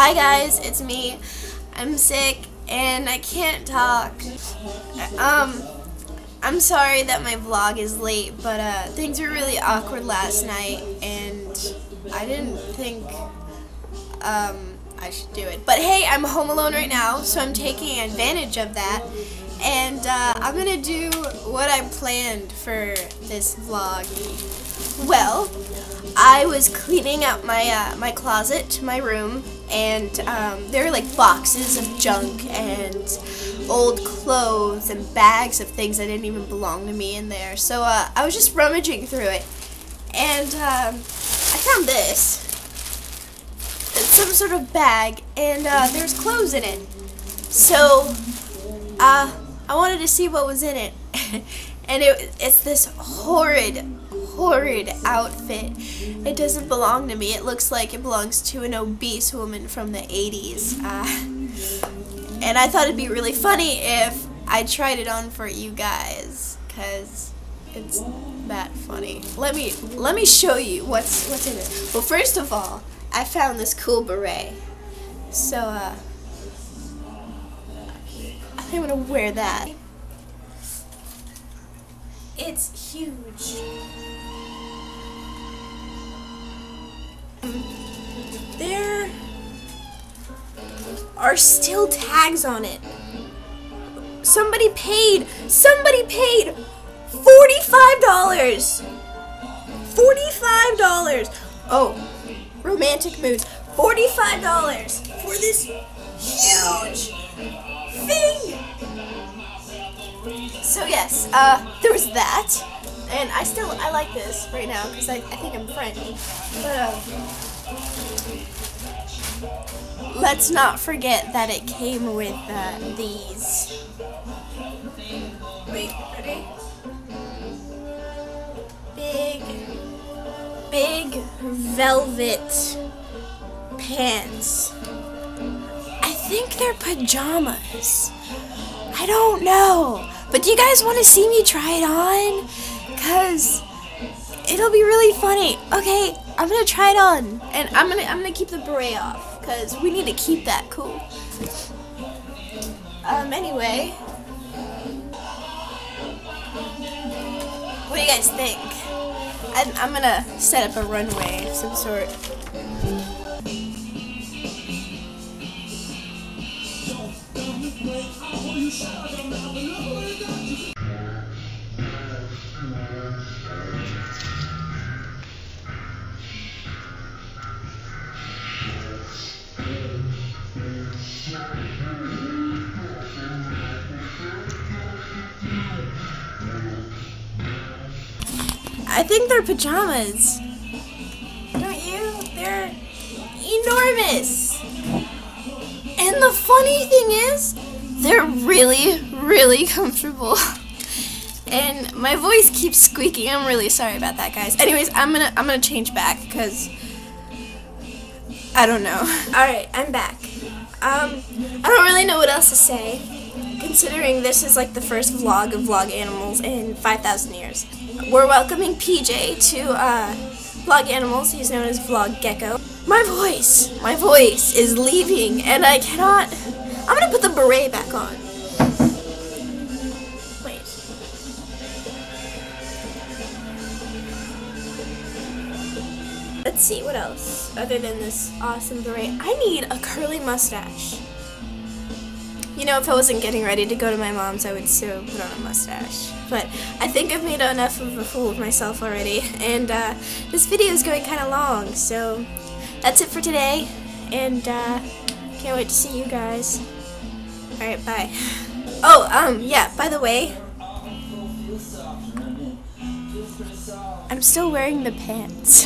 Hi guys, it's me. I'm sick and I can't talk. I'm sorry that my vlog is late, but things were really awkward last night and I didn't think I should do it. But hey, I'm home alone right now, so I'm taking advantage of that. And I'm gonna do what I planned for this vlog. Well, I was cleaning out my closet, my room, and there were like boxes of junk and old clothes and bags of things that didn't even belong to me in there. So I was just rummaging through it, and I found this. It's some sort of bag, and there's clothes in it. So I wanted to see what was in it, and it's this horrid outfit. It doesn't belong to me. It looks like it belongs to an obese woman from the 80s. And I thought it'd be really funny if I tried it on for you guys, cause it's that funny. Let me show you what's in it. Well, first of all, I found this cool beret. So I think I'm gonna wear that. It's huge. There are still tags on it. Somebody paid $45. $45. Oh, romantic moods. $45 for this huge thing. So yes, there was that, and I like this right now because I think I'm friendly. But let's not forget that it came with these. Wait, ready? Big velvet pants. I think they're pajamas. I don't know. But do you guys want to see me try it on? Because it'll be really funny. Okay, I'm gonna try it on, and I'm gonna keep the beret off because we need to keep that cool. Anyway, what do you guys think? I'm gonna set up a runway of some sort. I think they're pajamas. Don't you? They're enormous. And the funny thing is, they're really comfortable. And my voice keeps squeaking. I'm really sorry about that, guys. Anyways, I'm gonna change back because I don't know. Alright, I'm back. I don't really know what else to say, considering this is like the first vlog of Vloganimals in 5,000 years. We're welcoming PJ to Vloganimals. He's known as Vlogecko. My voice is leaving, and I cannot. I'm gonna put the beret back on. Wait. Let's see what else other than this awesome beret. I need a curly mustache. You know, if I wasn't getting ready to go to my mom's, I would still put on a mustache. But I think I've made enough of a fool of myself already. And this video is going kind of long, so that's it for today. And can't wait to see you guys. Alright, bye. Oh, yeah, by the way, I'm still wearing the pants.